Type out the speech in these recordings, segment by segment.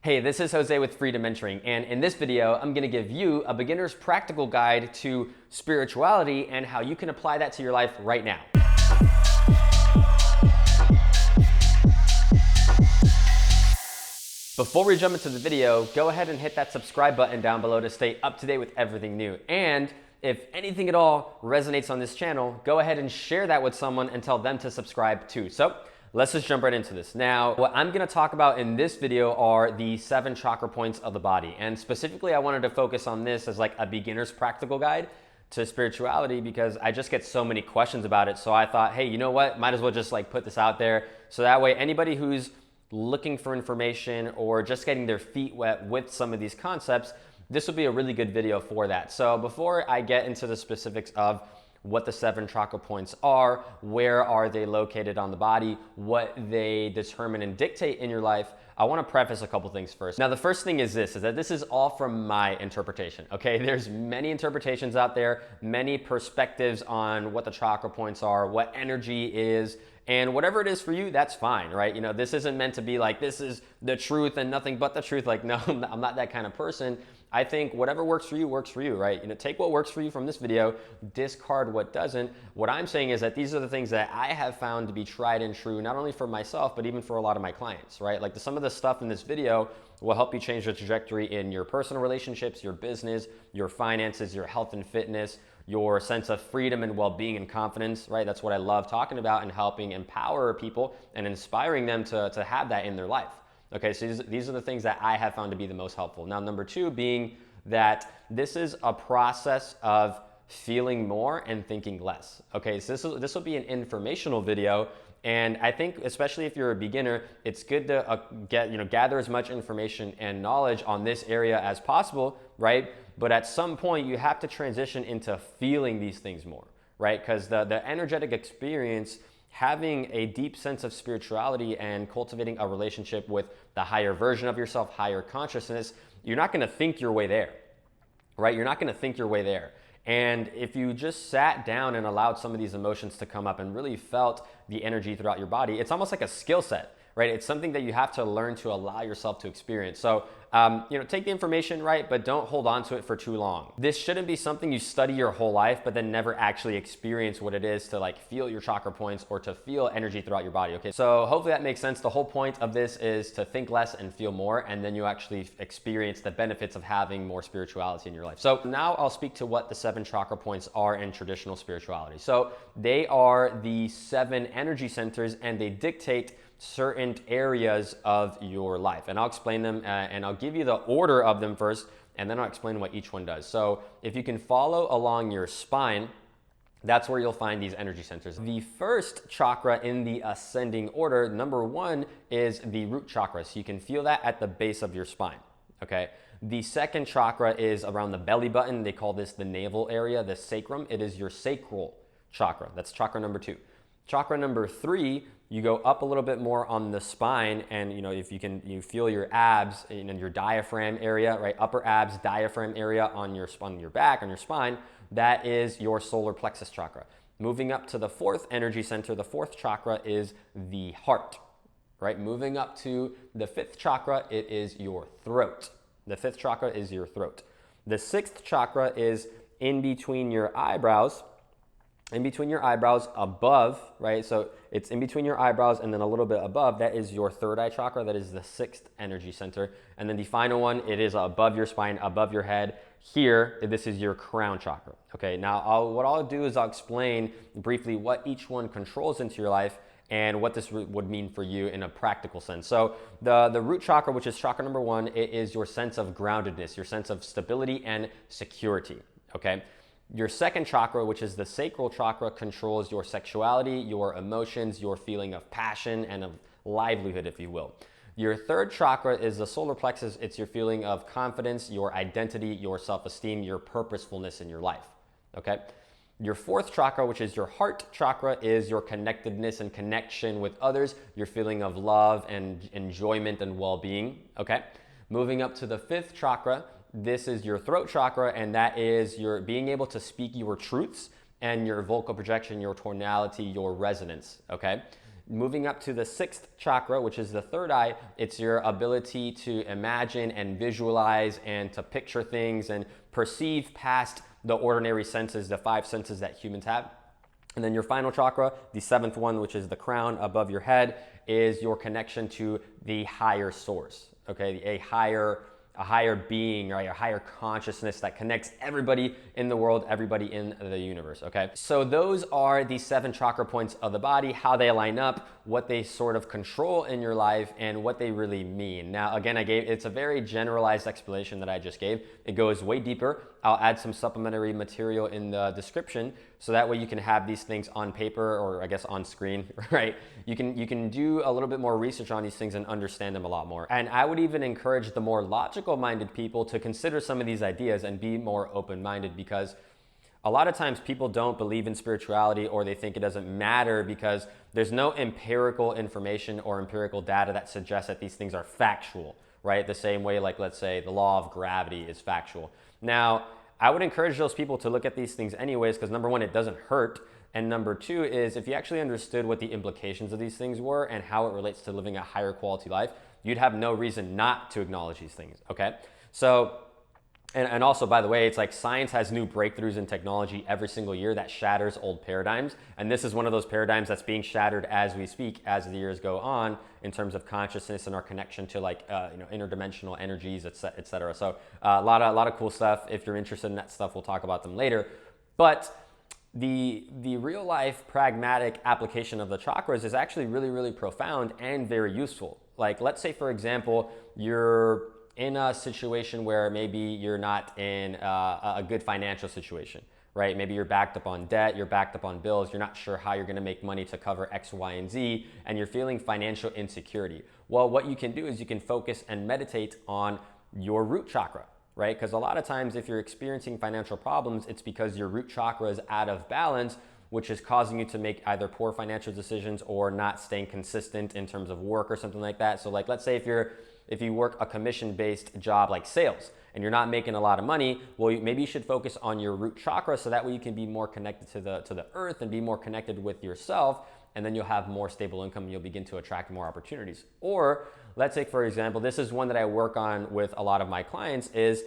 Hey, this is Jose with Freedom Mentoring, and in this video, I'm going to give you a beginner's practical guide to spirituality and how you can apply that to your life right now. Before we jump into the video, go ahead and hit that subscribe button down below to stay up to date with everything new. And if anything at all resonates on this channel, go ahead and share that with someone and tell them to subscribe too. So let's just jump right into this. Now, what I'm gonna talk about in this video are the 7 chakra points of the body. And specifically, I wanted to focus on this as like a beginner's practical guide to spirituality because I just get so many questions about it. So I thought, hey, you know what? Might as well just like put this out there. So that way, anybody who's looking for information or just getting their feet wet with some of these concepts, this will be a really good video for that. So before I get into the specifics of what the 7 chakra points are, where are they located on the body, what they determine and dictate in your life, I want to preface a couple things first. Now, the first thing is that this is all from my interpretation, okay? There's many interpretations out there, many perspectives on what the chakra points are, what energy is, and whatever it is for you, that's fine, right? You know, this isn't meant to be like, this is the truth and nothing but the truth. Like, no, I'm not that kind of person. I think whatever works for you, right? You know, take what works for you from this video, discard what doesn't. What I'm saying is that these are the things that I have found to be tried and true, not only for myself, but even for a lot of my clients, right? Like some of the stuff in this video will help you change the trajectory in your personal relationships, your business, your finances, your health and fitness, your sense of freedom and well-being and confidence, right? That's what I love talking about and helping empower people and inspiring them to have that in their life. Okay, so these are the things that I have found to be the most helpful. Now, number 2 being that this is a process of feeling more and thinking less. Okay, so this will be an informational video, and I think especially if you're a beginner, it's good to gather as much information and knowledge on this area as possible, right? But at some point, you have to transition into feeling these things more, right? Because the energetic experience, having a deep sense of spirituality and cultivating a relationship with the higher version of yourself, higher consciousness, you're not going to think your way there, right? You're not going to think your way there. And if you just sat down and allowed some of these emotions to come up and really felt the energy throughout your body, it's almost like a skill set, right? It's something that you have to learn to allow yourself to experience. So, take the information, right? But don't hold on to it for too long. This shouldn't be something you study your whole life, but then never actually experience what it is to like feel your chakra points or to feel energy throughout your body, okay? So hopefully that makes sense. The whole point of this is to think less and feel more, and then you actually experience the benefits of having more spirituality in your life. So now I'll speak to what the 7 chakra points are in traditional spirituality. So they are the 7 energy centers, and they dictate certain areas of your life. And I'll explain them and I'll give you the order of them first, and then I'll explain what each one does. So if you can follow along your spine, that's where you'll find these energy centers. The first chakra in the ascending order, number 1, is the root chakra. So you can feel that at the base of your spine, okay? The second chakra is around the belly button. They call this the navel area, the sacrum. It is your sacral chakra. That's chakra number 2. Chakra number 3, you go up a little bit more on the spine, and if you feel your abs and your diaphragm area, right? Upper abs, diaphragm area on your back, on your spine, that is your solar plexus chakra. Moving up to the 4th energy center, the 4th chakra is the heart, right? Moving up to the 5th chakra, it is your throat. The 5th chakra is your throat. The 6th chakra is in between your eyebrows. In between your eyebrows above, right? So it's in between your eyebrows and then a little bit above. That is your 3rd eye chakra. That is the 6th energy center. And then the final one, it is above your spine, above your head. Here, this is your crown chakra. Okay, now what I'll do is I'll explain briefly what each one controls into your life and what this would mean for you in a practical sense. So the root chakra, which is chakra number 1, it is your sense of groundedness, your sense of stability and security, okay? Your 2nd chakra, which is the sacral chakra, controls your sexuality, your emotions, your feeling of passion and of livelihood, if you will. Your 3rd chakra is the solar plexus. It's your feeling of confidence, your identity, your self-esteem, your purposefulness in your life, okay? Your 4th chakra, which is your heart chakra, is your connectedness and connection with others, your feeling of love and enjoyment and well-being, okay? Moving up to the 5th chakra, this is your throat chakra, and that is your being able to speak your truths and your vocal projection, your tonality, your resonance, okay? Moving up to the sixth chakra, which is the third eye, it's your ability to imagine and visualize and to picture things and perceive past the ordinary senses, the five senses that humans have. And then your final chakra, the seventh one, which is the crown above your head, is your connection to the higher source, okay? A higher being, right? A higher consciousness that connects everybody in the world, everybody in the universe, okay? So those are the 7 chakra points of the body, how they line up, what they sort of control in your life, and what they really mean. Now, again, it's a very generalized explanation that I just gave. It goes way deeper. I'll add some supplementary material in the description so that way you can have these things on paper, or I guess on screen, right? You can do a little bit more research on these things and understand them a lot more. And I would even encourage the more logical minded people to consider some of these ideas and be more open-minded, because a lot of times people don't believe in spirituality, or they think it doesn't matter because there's no empirical information or empirical data that suggests that these things are factual, right? The same way, like, let's say the law of gravity is factual. Now, I would encourage those people to look at these things anyways, because number one, it doesn't hurt. And number two is, if you actually understood what the implications of these things were and how it relates to living a higher quality life, you'd have no reason not to acknowledge these things, okay? So, and also, by the way, it's like science has new breakthroughs in technology every single year that shatters old paradigms. And this is one of those paradigms that's being shattered as we speak, as the years go on, in terms of consciousness and our connection to interdimensional energies, et cetera. So a lot of cool stuff. If you're interested in that stuff, we'll talk about them later. But the real life pragmatic application of the chakras is actually really, really profound and very useful. Like, let's say, for example, you're in a situation where maybe you're not in a good financial situation, right? Maybe you're backed up on debt, you're backed up on bills, you're not sure how you're gonna make money to cover X, Y, and Z, and you're feeling financial insecurity. Well, what you can do is you can focus and meditate on your root chakra, right? Because a lot of times if you're experiencing financial problems, it's because your root chakra is out of balance, which is causing you to make either poor financial decisions or not staying consistent in terms of work or something like that. So, like, let's say if you work a commission-based job like sales and you're not making a lot of money, well, maybe you should focus on your root chakra so that way you can be more connected to the earth and be more connected with yourself, and then you'll have more stable income and you'll begin to attract more opportunities. Or let's say, for example, this is one that I work on with a lot of my clients, is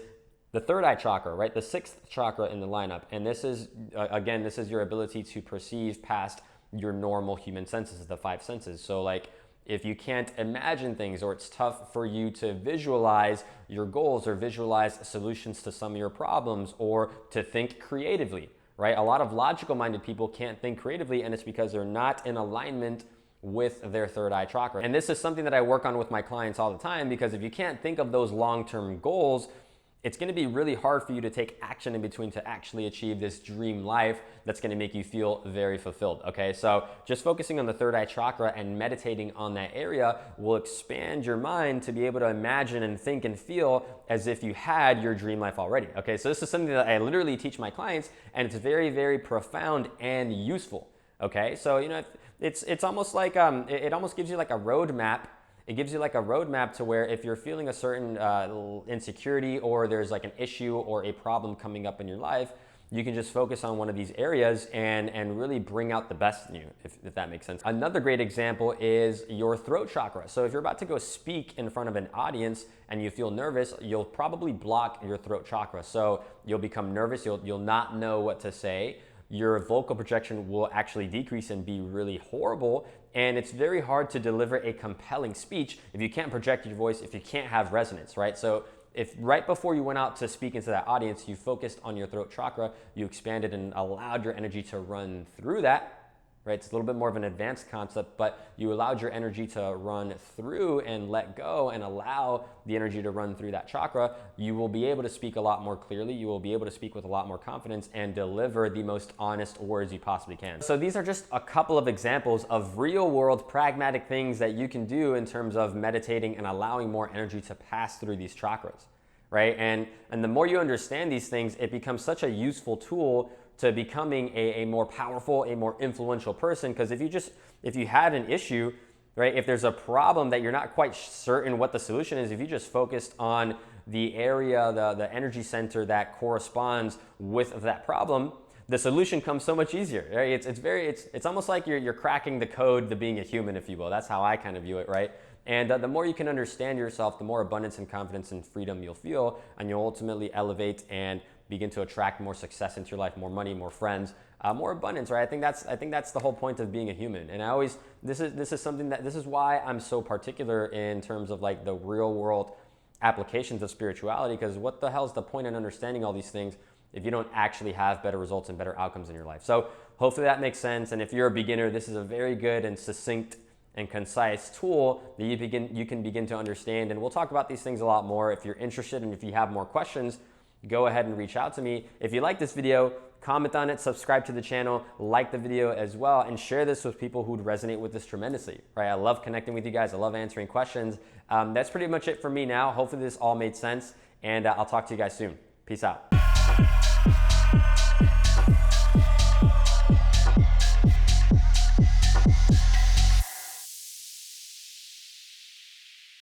the third eye chakra, right? The sixth chakra in the lineup. And this is, again, this is your ability to perceive past your normal human senses, the 5 senses. So, like, if you can't imagine things, or it's tough for you to visualize your goals or visualize solutions to some of your problems, or to think creatively, right? A lot of logical minded people can't think creatively, and it's because they're not in alignment with their third eye chakra. And this is something that I work on with my clients all the time, because if you can't think of those long-term goals, it's going to be really hard for you to take action in between to actually achieve this dream life that's going to make you feel very fulfilled, okay? So just focusing on the third eye chakra and meditating on that area will expand your mind to be able to imagine and think and feel as if you had your dream life already, okay? So this is something that I literally teach my clients, and it's very, very profound and useful, okay? So, it's almost like, it almost gives you like a roadmap. It gives you like a roadmap to where if you're feeling a certain insecurity, or there's like an issue or a problem coming up in your life, you can just focus on one of these areas and really bring out the best in you, if that makes sense. Another great example is your throat chakra. So if you're about to go speak in front of an audience and you feel nervous, you'll probably block your throat chakra. So you'll become nervous, you'll not know what to say. Your vocal projection will actually decrease and be really horrible. And it's very hard to deliver a compelling speech if you can't project your voice, if you can't have resonance, right? So if right before you went out to speak into that audience, you focused on your throat chakra, you expanded and allowed your energy to run through that, right? It's a little bit more of an advanced concept, but you allowed your energy to run through and let go and allow the energy to run through that chakra, you will be able to speak a lot more clearly. You will be able to speak with a lot more confidence and deliver the most honest words you possibly can. So these are just a couple of examples of real world pragmatic things that you can do in terms of meditating and allowing more energy to pass through these chakras, right? And the more you understand these things, it becomes such a useful tool to becoming a more powerful, a more influential person. Because if you had an issue, right, if there's a problem that you're not quite certain what the solution is, if you just focused on the area, the energy center that corresponds with that problem, the solution comes so much easier, right? It's almost like you're cracking the code to being a human, if you will. That's how I kind of view it, right? And the more you can understand yourself, the more abundance and confidence and freedom you'll feel, and you'll ultimately elevate and begin to attract more success into your life, more money, more friends, more abundance, right? I think that's the whole point of being a human. And this is why I'm so particular in terms of like the real world applications of spirituality, because what the hell is the point in understanding all these things if you don't actually have better results and better outcomes in your life? So hopefully that makes sense. And if you're a beginner, this is a very good and succinct and concise tool that you can begin to understand. And we'll talk about these things a lot more. If you're interested and if you have more questions, go ahead and reach out to me. If you like this video, comment on it, subscribe to the channel, like the video as well, and share this with people who'd resonate with this tremendously, right? I love connecting with you guys. I love answering questions. That's pretty much it for me now. Hopefully this all made sense, and I'll talk to you guys soon. Peace out.